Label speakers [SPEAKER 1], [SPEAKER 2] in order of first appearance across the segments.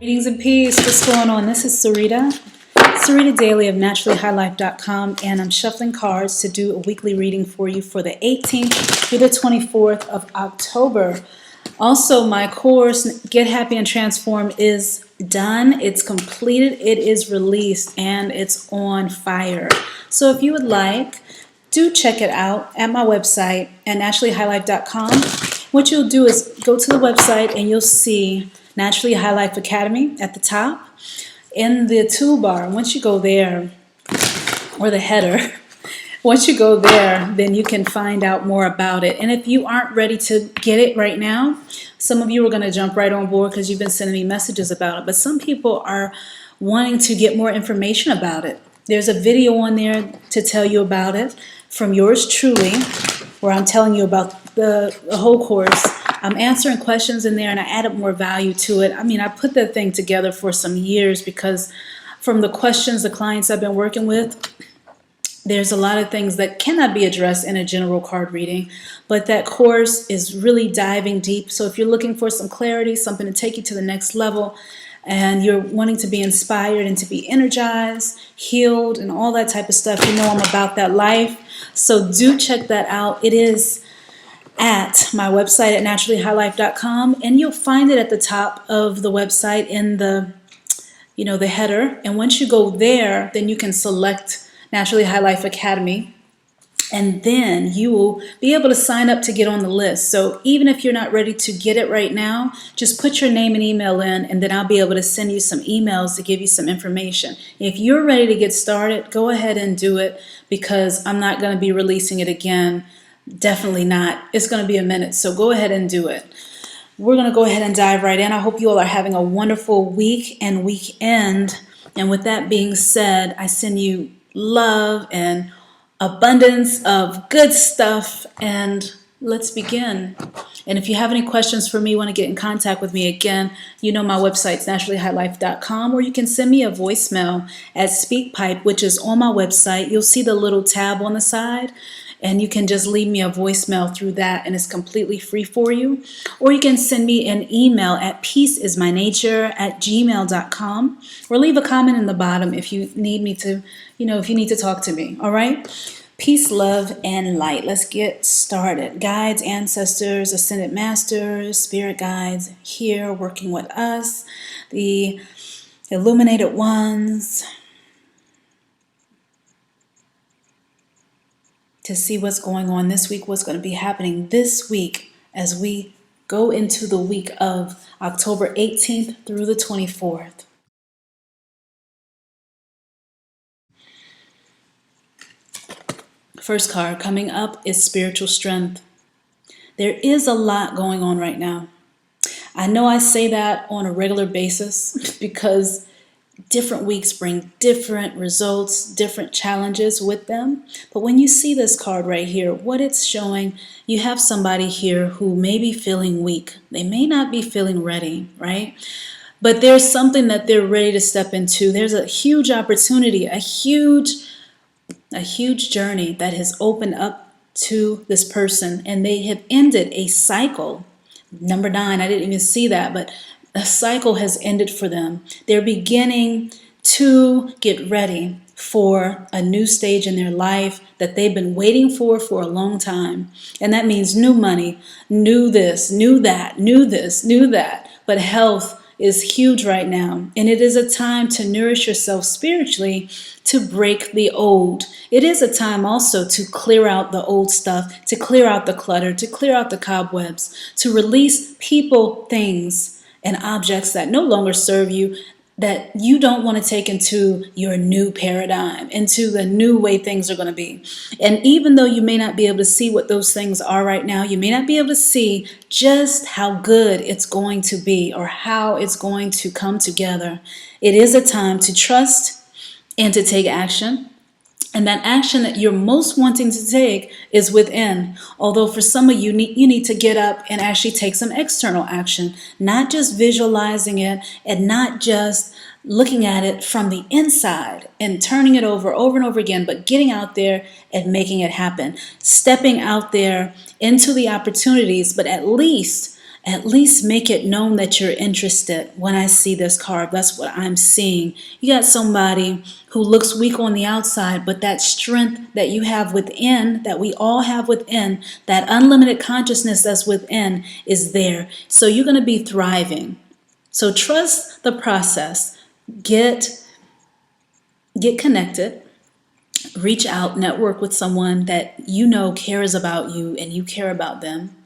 [SPEAKER 1] Greetings and peace. What's going on? This is Sereda Dailey of naturallyhighlife.com, and I'm shuffling cards to do a weekly reading for you for the 18th through the 24th of October. Also, my course, Get Happy and Transform, is done. It's completed. It is released, and it's on fire. So if you would like, do check it out at my website at naturallyhighlife.com. What you'll do is go to the website and you'll see Naturally High Life Academy at the top. In the toolbar, once you go there, or the header, once you go there, then you can find out more about it. And if you aren't ready to get it right now, some of you are going to jump right on board because you've been sending me messages about it. But some people are wanting to get more information about it. There's a video on there to tell you about it from yours truly, where I'm telling you about the whole course. I'm answering questions in there, and I added more value to it. I mean, I put that thing together for some years because from the questions the clients I've been working with, there's a lot of things that cannot be addressed in a general card reading, but that course is really diving deep. So if you're looking for some clarity, something to take you to the next level, and you're wanting to be inspired and to be energized, healed, and all that type of stuff, you know I'm about that life. So do check that out. It is at my website at naturallyhighlife.com, and you'll find it at the top of the website in the header. And once you go there, then you can select Naturally High Life Academy, and then you will be able to sign up to get on the list. So even if you're not ready to get it right now, just put your name and email in, and then I'll be able to send you some emails to give you some information. If you're ready to get started, go ahead and do it, because I'm not going to be releasing it again. Definitely not. It's going to be a minute, so go ahead and do it. We're going to go ahead and dive right in. I hope you all are having a wonderful week and weekend. And with that being said, I send you love and abundance of good stuff, and let's begin. And if you have any questions for me, want to get in contact with me, again, you know my website's naturallyhighlife.com, or you can send me a voicemail at SpeakPipe, which is on my website. You'll see the little tab on the side, and you can just leave me a voicemail through that, and it's completely free for you. Or you can send me an email at peaceismynature@gmail.com, or leave a comment in the bottom if you need me to, if you need to talk to me. All right? Peace, love, and light. Let's get started. Guides, ancestors, ascended masters, spirit guides here working with us, the illuminated ones, to see what's going on this week, what's going to be happening this week as we go into the week of October 18th through the 24th. First card coming up is spiritual strength. There is a lot going on right now. I know I say that on a regular basis because different weeks bring different results, different challenges with them. But when you see this card right here, what it's showing, you have somebody here who may be feeling weak. They may not be feeling ready, right? But there's something that they're ready to step into. There's a huge opportunity, a huge journey that has opened up to this person, and they have ended a cycle. Number 9, I didn't even see that, but a cycle has ended for them. They're beginning to get ready for a new stage in their life that they've been waiting for a long time. And that means new money, new this, new that, new this, new that. But health is huge right now. And it is a time to nourish yourself spiritually, to break the old. It is a time also to clear out the old stuff, to clear out the clutter, to clear out the cobwebs, to release people, things, and objects that no longer serve you, that you don't want to take into your new paradigm, into the new way things are going to be. And even though you may not be able to see what those things are right now, you may not be able to see just how good it's going to be or how it's going to come together. It is a time to trust and to take action. And that action that you're most wanting to take is within. Although for some of you, you need to get up and actually take some external action, not just visualizing it and not just looking at it from the inside and turning it over and over again, but getting out there and making it happen. Stepping out there into the opportunities, but at least at least make it known that you're interested. When I see this card, that's what I'm seeing. You got somebody who looks weak on the outside, but that strength that you have within, that we all have within, that unlimited consciousness that's within is there. So you're going to be thriving. So trust the process. Get connected. Reach out, network with someone that you know cares about you and you care about them.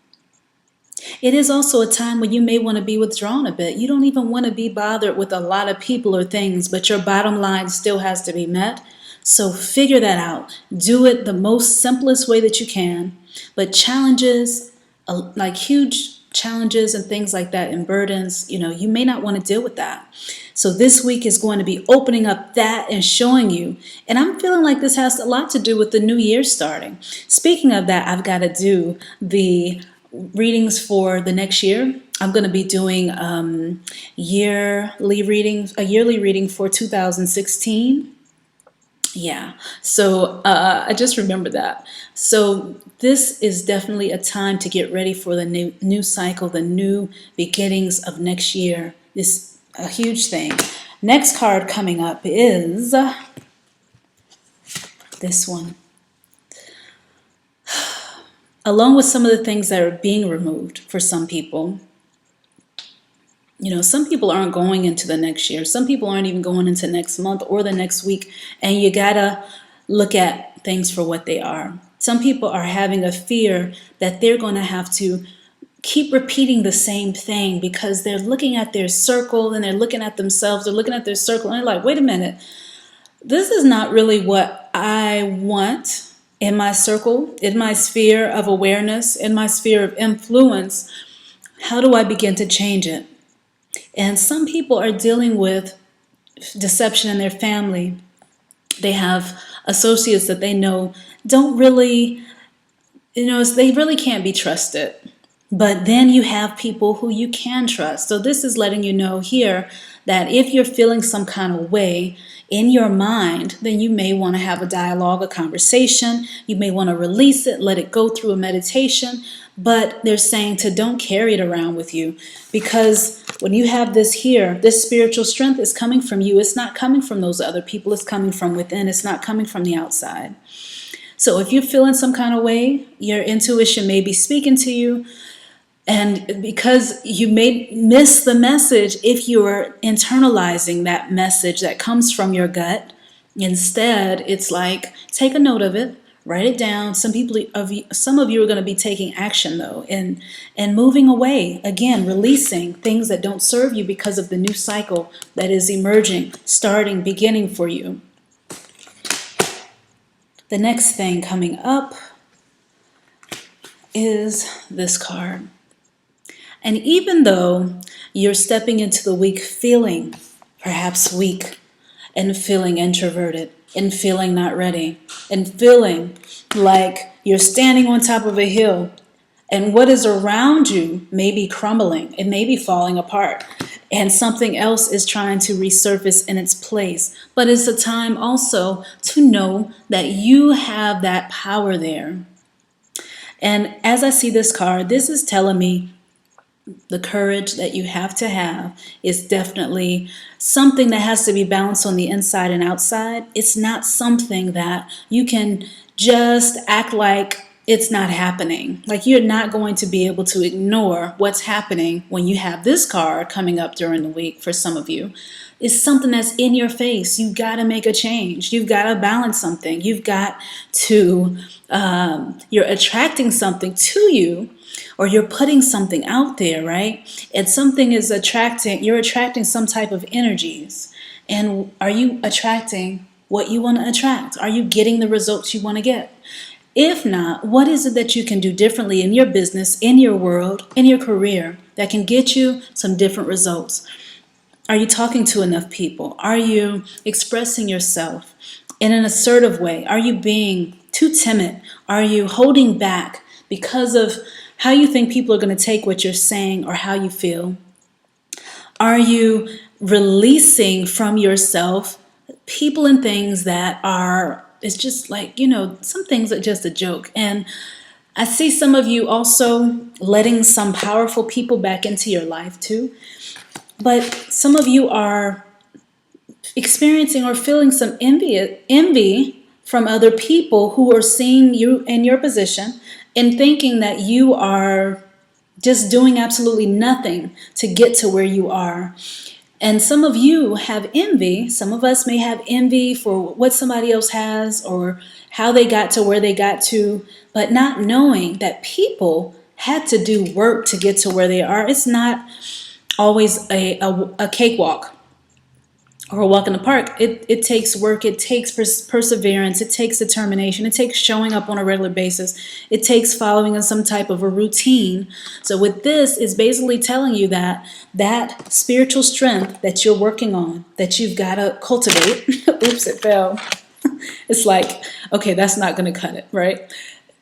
[SPEAKER 1] It is also a time when you may want to be withdrawn a bit. You don't even want to be bothered with a lot of people or things, but your bottom line still has to be met. So figure that out. Do it the most simplest way that you can. But challenges, like huge challenges and things like that and burdens, you may not want to deal with that. So this week is going to be opening up that and showing you. And I'm feeling like this has a lot to do with the new year starting. Speaking of that, I've got to do the readings for the next year. I'm going to be doing a yearly reading for 2016. Yeah, so I just remember that. So this is definitely a time to get ready for the new cycle, the new beginnings of next year. This is a huge thing. Next card coming up is this one. Along with some of the things that are being removed for some people, some people aren't going into the next year. Some people aren't even going into next month or the next week. And you gotta look at things for what they are. Some people are having a fear that they're going to have to keep repeating the same thing because they're looking at their circle and they're looking at themselves. They're looking at their circle and they're like, wait a minute, this is not really what I want in my circle, in my sphere of awareness, in my sphere of influence. How do I begin to change it? And some people are dealing with deception in their family. They have associates that they know don't really, they really can't be trusted. But then you have people who you can trust. So this is letting you know here that if you're feeling some kind of way in your mind, then you may want to have a dialogue, a conversation. You may want to release it, let it go through a meditation. But they're saying to don't carry it around with you, because when you have this here, this spiritual strength is coming from you. It's not coming from those other people. It's coming from within. It's not coming from the outside. So if you're feeling some kind of way, your intuition may be speaking to you. And because you may miss the message if you're internalizing that message that comes from your gut, instead, it's like, take a note of it, write it down. Some of you are going to be taking action though, and moving away, again, releasing things that don't serve you because of the new cycle that is emerging, starting, beginning for you. The next thing coming up is this card. And even though you're stepping into the week feeling perhaps weak and feeling introverted and feeling not ready and feeling like you're standing on top of a hill and what is around you may be crumbling, it may be falling apart, and something else is trying to resurface in its place. But it's a time also to know that you have that power there. And as I see this card, this is telling me the courage that you have to have is definitely something that has to be balanced on the inside and outside. It's not something that you can just act like it's not happening. Like you're not going to be able to ignore what's happening when you have this card coming up during the week for some of you. It's something that's in your face. You've got to make a change. You've got to balance something. You've got to, you're attracting something to you, or you're putting something out there, right? And something is you're attracting some type of energies. And are you attracting what you want to attract? Are you getting the results you want to get? If not, what is it that you can do differently in your business, in your world, in your career that can get you some different results? Are you talking to enough people? Are you expressing yourself in an assertive way? Are you being too timid? Are you holding back because of how you think people are going to take what you're saying or how you feel? Are you releasing from yourself people and things that are, it's just like, some things are just a joke. And I see some of you also letting some powerful people back into your life too. But some of you are experiencing or feeling some envy from other people who are seeing you in your position and thinking that you are just doing absolutely nothing to get to where you are. And some of you have envy. Some of us may have envy for what somebody else has or how they got to where they got to, but not knowing that people had to do work to get to where they are. It's not always a cakewalk or a walk in the park. It takes work, it takes perseverance, it takes determination, it takes showing up on a regular basis, it takes following in some type of a routine. So with this, it's basically telling you that that spiritual strength that you're working on, that you've got to cultivate, oops, it fell. It's like, okay, that's not going to cut it, right?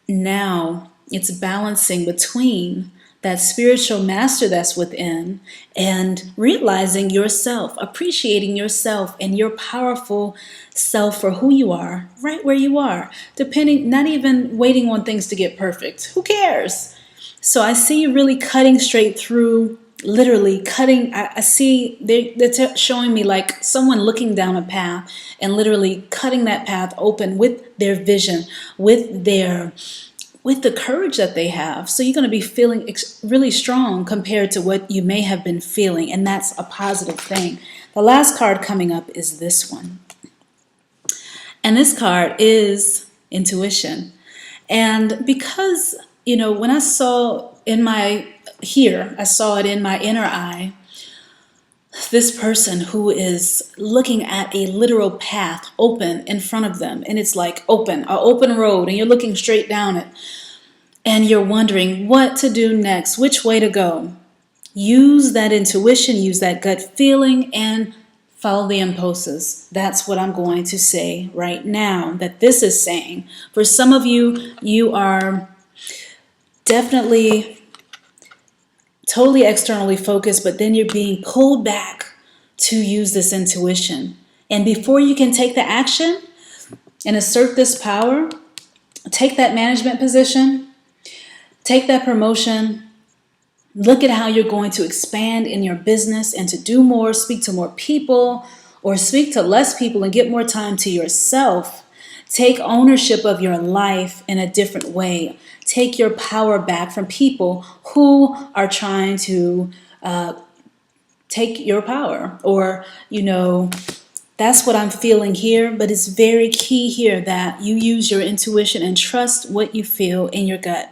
[SPEAKER 1] Now it's balancing between that spiritual master that's within and realizing yourself, appreciating yourself and your powerful self for who you are, right where you are, depending, not even waiting on things to get perfect. Who cares? So I see you really cutting straight through, literally cutting. I see they're showing me like someone looking down a path and literally cutting that path open with their vision, with the courage that they have. So you're going to be feeling really strong compared to what you may have been feeling. And that's a positive thing. The last card coming up is this one. And this card is intuition. And because, when I saw I saw it in my inner eye, this person who is looking at a literal path open in front of them, and it's like an open road, and you're looking straight down it, and you're wondering what to do next, which way to go. Use that intuition, use that gut feeling, and follow the impulses. That's what I'm going to say right now, that this is saying. For some of you, you are definitely totally externally focused, but then you're being pulled back to use this intuition. And before you can take the action and assert this power, take that management position, take that promotion, look at how you're going to expand in your business and to do more, speak to more people, or speak to less people and get more time to yourself. Take ownership of your life in a different way. Take your power back from people who are trying to take your power. Or, that's what I'm feeling here. But it's very key here that you use your intuition and trust what you feel in your gut.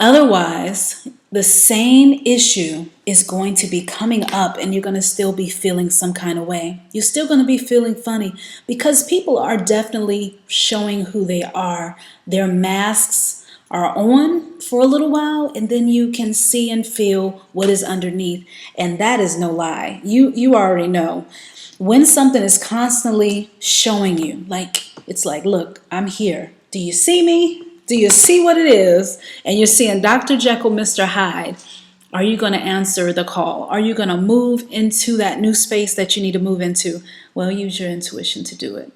[SPEAKER 1] Otherwise, the same issue is going to be coming up and you're going to still be feeling some kind of way. You're still going to be feeling funny because people are definitely showing who they are. Their masks are on for a little while and then you can see and feel what is underneath. And that is no lie. You already know. When something is constantly showing you, it's like, look, I'm here. Do you see me? Do you see what it is? And you're seeing Dr. Jekyll, Mr. Hyde. Are you going to answer the call? Are you going to move into that new space that you need to move into? Well, use your intuition to do it.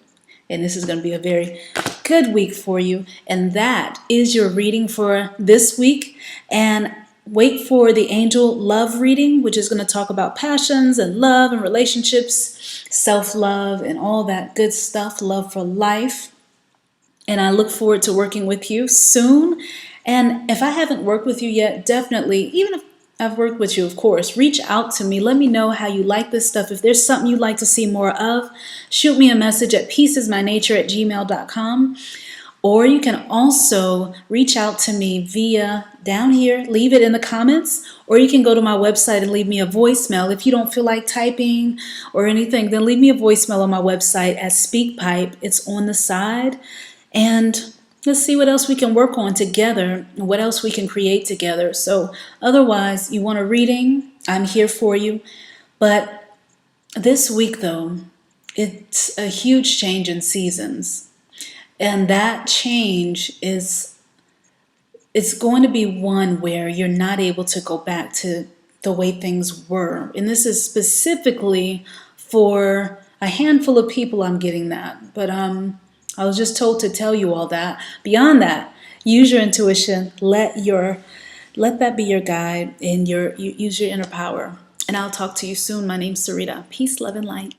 [SPEAKER 1] And this is going to be a very good week for you. And that is your reading for this week. And wait for the angel love reading, which is going to talk about passions and love and relationships, self-love and all that good stuff, love for life. And I look forward to working with you soon. And if I haven't worked with you yet, definitely, even if I've worked with you, of course, reach out to me. Let me know how you like this stuff. If there's something you'd like to see more of, shoot me a message at peaceismynature@gmail.com. Or you can also reach out to me via down here, leave it in the comments, or you can go to my website and leave me a voicemail. If you don't feel like typing or anything, then leave me a voicemail on my website at SpeakPipe. It's on the side. And let's see what else we can work on together and what else we can create together. So otherwise, you want a reading, I'm here for you. But this week, though, it's a huge change in seasons. And that change it's going to be one where you're not able to go back to the way things were. And this is specifically for a handful of people I'm getting that. But I was just told to tell you all that. Beyond that, use your intuition. Let that be your guide, and use your inner power. And I'll talk to you soon. My name's Sereda. Peace, love, and light.